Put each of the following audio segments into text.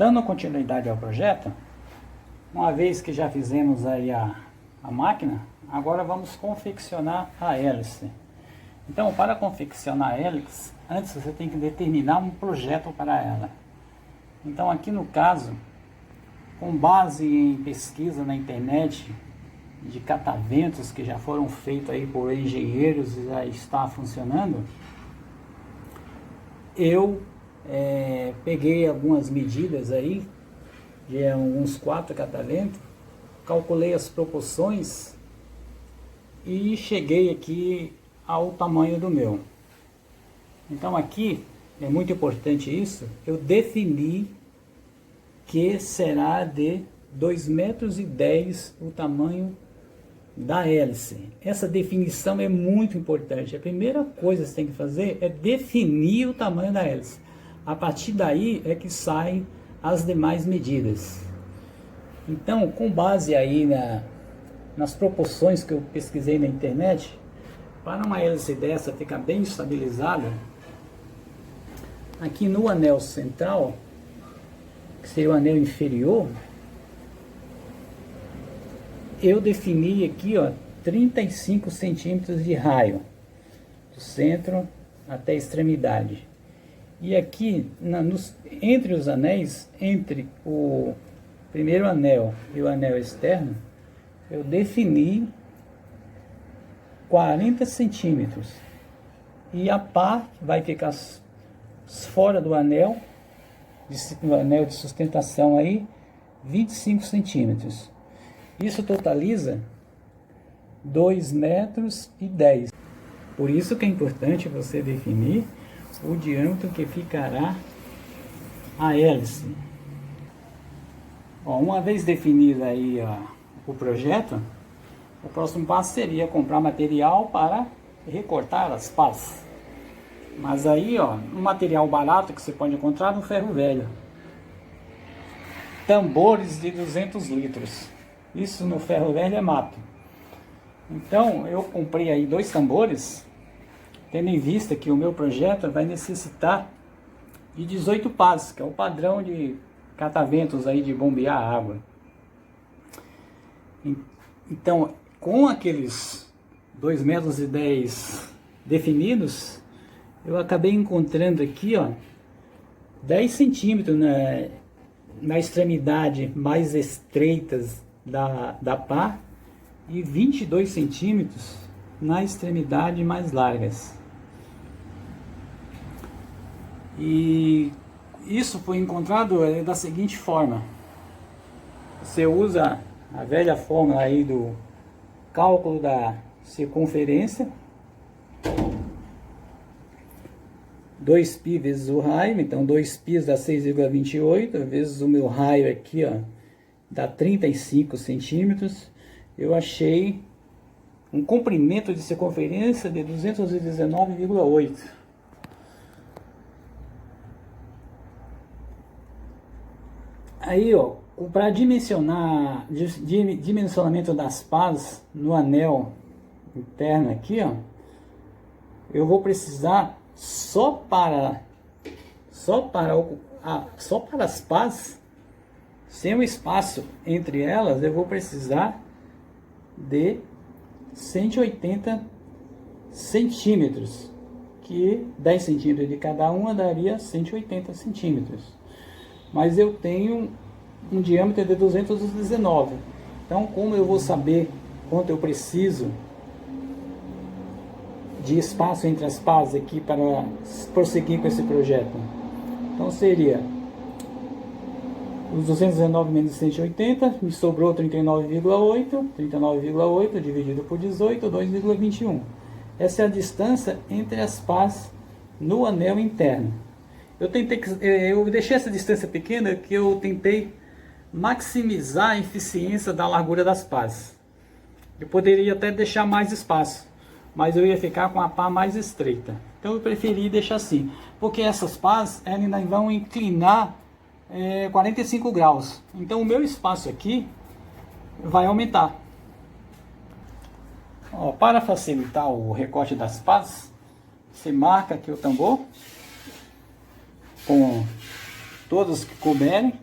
Dando continuidade ao projeto, uma vez que já fizemos aí a máquina, agora vamos confeccionar a hélice. Então, para confeccionar a hélice, antes você tem que determinar um projeto para ela. Então, aqui no caso, com base em pesquisa na internet de cataventos que já foram feitos aí por engenheiros e já está funcionando, eu peguei algumas medidas aí, de uns 4 cataventos, calculei as proporções e cheguei aqui ao tamanho do meu. Então aqui, é muito importante isso, eu defini que será de 2,10 metros o tamanho da hélice. Essa definição é muito importante. A primeira coisa que você tem que fazer é definir o tamanho da hélice. A partir daí é que saem as demais medidas. Então, com base aí nas proporções que eu pesquisei na internet, para uma hélice dessa ficar bem estabilizada, aqui no anel central, que seria o anel inferior, eu defini aqui, ó, 35 centímetros de raio, do centro até a extremidade. E aqui, entre os anéis, entre o primeiro anel e o anel externo, eu defini 40 centímetros. E a pá vai ficar fora do anel de sustentação aí, 25 centímetros. Isso totaliza 2,10 metros. Por isso que é importante você definir o diâmetro que ficará a hélice. Bom, uma vez definido aí o projeto, o próximo passo seria comprar material para recortar as pás. Mas aí, ó, um material barato que você pode encontrar no ferro velho. Tambores de 200 litros. Isso no ferro velho é mato. Então eu comprei aí 2 tambores, tendo em vista que o meu projeto vai necessitar de 18 pás, que é o padrão de cataventos aí de bombear água. Então, com aqueles 2,10 metros definidos, eu acabei encontrando aqui, ó, 10 centímetros na extremidade mais estreitas da pá e 22 centímetros na extremidade mais largas. E isso foi encontrado da seguinte forma: você usa a velha fórmula aí do cálculo da circunferência, 2π vezes o raio, então 2π dá 6,28, vezes o meu raio aqui, ó, dá 35 centímetros. Eu achei um comprimento de circunferência de 219,8. Aí, ó, para dimensionamento das pás no anel interno aqui, ó, eu vou precisar só para as pás, sem o espaço entre elas, eu vou precisar de 180 centímetros, que 10 centímetros de cada uma daria 180 centímetros. Mas eu tenho um diâmetro de 219. Então, como eu vou saber quanto eu preciso de espaço entre as pás aqui para prosseguir com esse projeto? Então seria os 219 menos 180, me sobrou 39,8 dividido por 18, 2,21. Essa é a distância entre as pás no anel interno. Eu deixei essa distância pequena que eu tentei maximizar a eficiência da largura das pás. Eu poderia até deixar mais espaço, mas eu ia ficar com a pá mais estreita. Então eu preferi deixar assim, porque essas pás ainda vão inclinar 45 graus. Então o meu espaço aqui vai aumentar. Ó, para facilitar o recorte das pás, você marca aqui o tambor com todos que couberem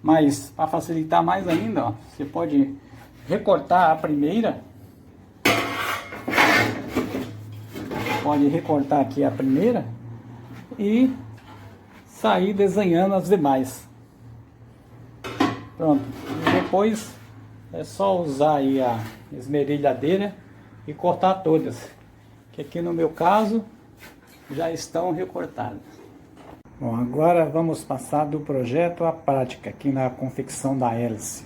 Mas para facilitar mais ainda, ó, você pode recortar a primeira. Pode recortar aqui a primeira e sair desenhando as demais. Pronto. E depois é só usar aí a esmerilhadeira e cortar todas. Que aqui no meu caso já estão recortadas. Bom, agora vamos passar do projeto à prática aqui na confecção da hélice.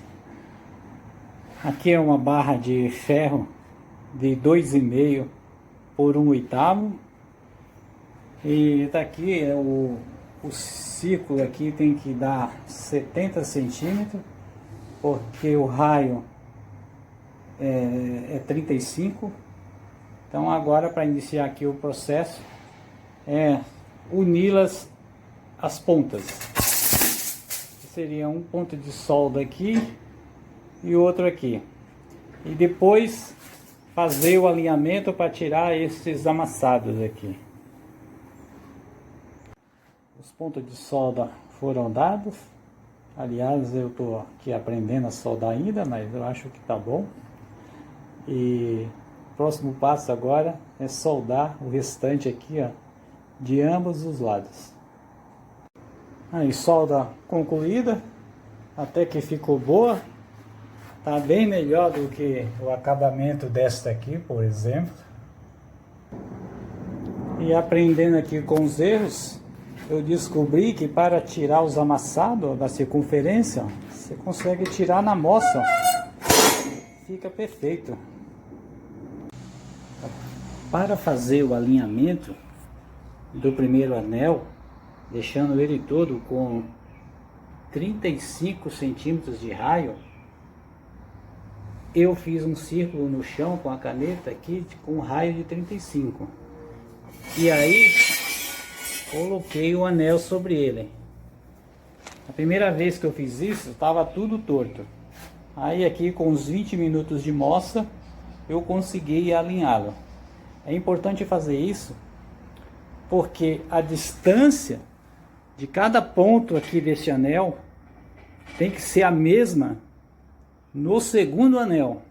Aqui é uma barra de ferro de 2,5 por 1/8. E daqui é o círculo aqui tem que dar 70 centímetros, porque o raio é 35. Então agora, para iniciar aqui o processo, é uni-las as pontas. Seria um ponto de solda aqui e outro aqui. E depois fazer o alinhamento para tirar esses amassados aqui. Os pontos de solda foram dados. Aliás, eu estou aqui aprendendo a soldar ainda, mas eu acho que tá bom. E o próximo passo agora é soldar o restante aqui, ó, de ambos os lados. Aí, solda concluída, até que ficou boa. Tá bem melhor do que o acabamento desta aqui, por exemplo. E aprendendo aqui com os erros, eu descobri que para tirar os amassados da circunferência, você consegue tirar na moça. Fica perfeito. Para fazer o alinhamento do primeiro anel, deixando ele todo com 35 centímetros de raio, eu fiz um círculo no chão com a caneta aqui com um raio de 35. E aí coloquei o anel sobre ele. A primeira vez que eu fiz isso, estava tudo torto. Aí aqui com uns 20 minutos de moça, eu consegui alinhá-lo. É importante fazer isso, porque a distância de cada ponto aqui deste anel tem que ser a mesma no segundo anel,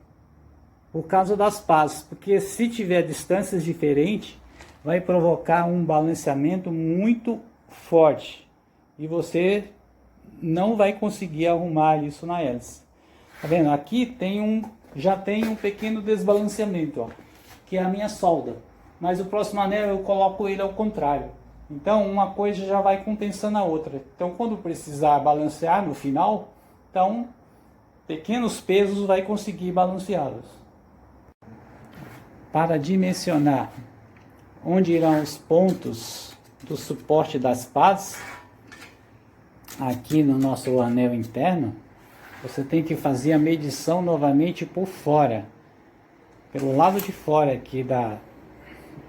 por causa das pás, porque se tiver distâncias diferentes, vai provocar um balanceamento muito forte e você não vai conseguir arrumar isso na hélice. Tá vendo? Aqui já tem um pequeno desbalanceamento, ó, que é a minha solda, mas o próximo anel eu coloco ele ao contrário. Então uma coisa já vai compensando a outra. Então quando precisar balancear no final, então pequenos pesos vai conseguir balanceá-los. Para dimensionar onde irão os pontos do suporte das pás, aqui no nosso anel interno, você tem que fazer a medição novamente por fora, pelo lado de fora aqui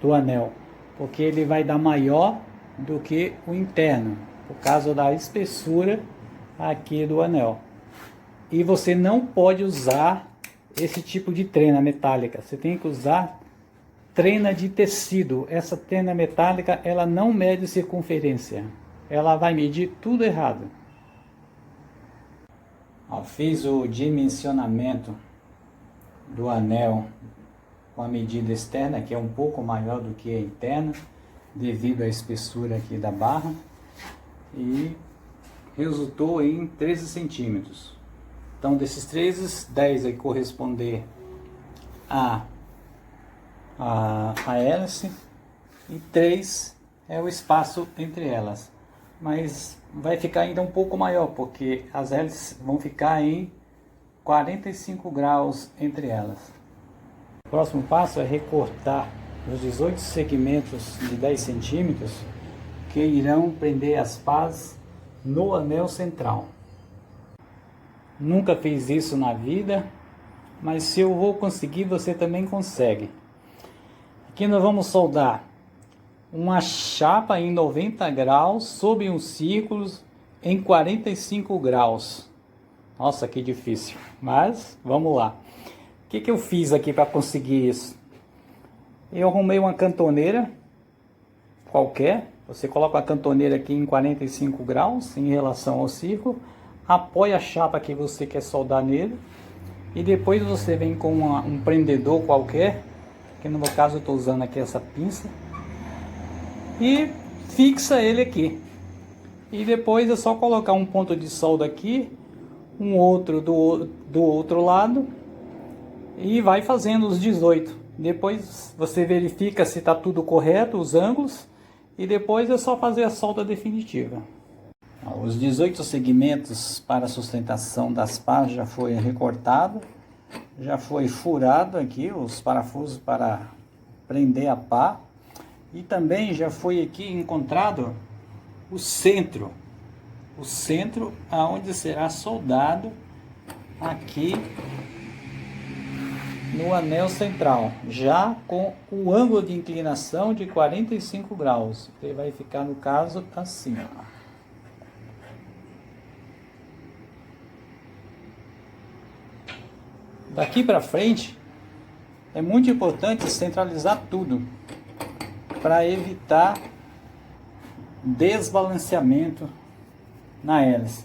do anel, porque ele vai dar maior do que o interno, por causa da espessura aqui do anel. E você não pode usar esse tipo de trena metálica, você tem que usar trena de tecido. Essa trena metálica, ela não mede circunferência, ela vai medir tudo errado. Ó, fiz o dimensionamento do anel com a medida externa, que é um pouco maior do que a interna, devido à espessura aqui da barra, e resultou em 13 centímetros. Então desses 13, 10 vai corresponder a hélice e 3 é o espaço entre elas. Mas vai ficar ainda um pouco maior, porque as hélices vão ficar em 45 graus entre elas. O próximo passo é recortar os 18 segmentos de 10 centímetros que irão prender as pás no anel central. Nunca fiz isso na vida, mas se eu vou conseguir, você também consegue. Aqui nós vamos soldar uma chapa em 90 graus sobre um círculo em 45 graus. Nossa, que difícil, mas vamos lá. O que eu fiz aqui para conseguir isso? Eu arrumei uma cantoneira qualquer. Você coloca a cantoneira aqui em 45 graus em relação ao círculo, apoia a chapa que você quer soldar nele. E depois você vem com um prendedor qualquer, que no meu caso eu estou usando aqui essa pinça, e fixa ele aqui. E depois é só colocar um ponto de solda aqui, um outro do outro lado, e vai fazendo os 18. Depois você verifica se está tudo correto, os ângulos, e depois é só fazer a solda definitiva. Os 18 segmentos para sustentação das pás já foi recortado, já foi furado aqui os parafusos para prender a pá, e também já foi aqui encontrado o centro aonde será soldado aqui no anel central, já com o ângulo de inclinação de 45 graus. Ele vai ficar, no caso, assim, ó. Daqui para frente é muito importante centralizar tudo para evitar desbalanceamento na hélice.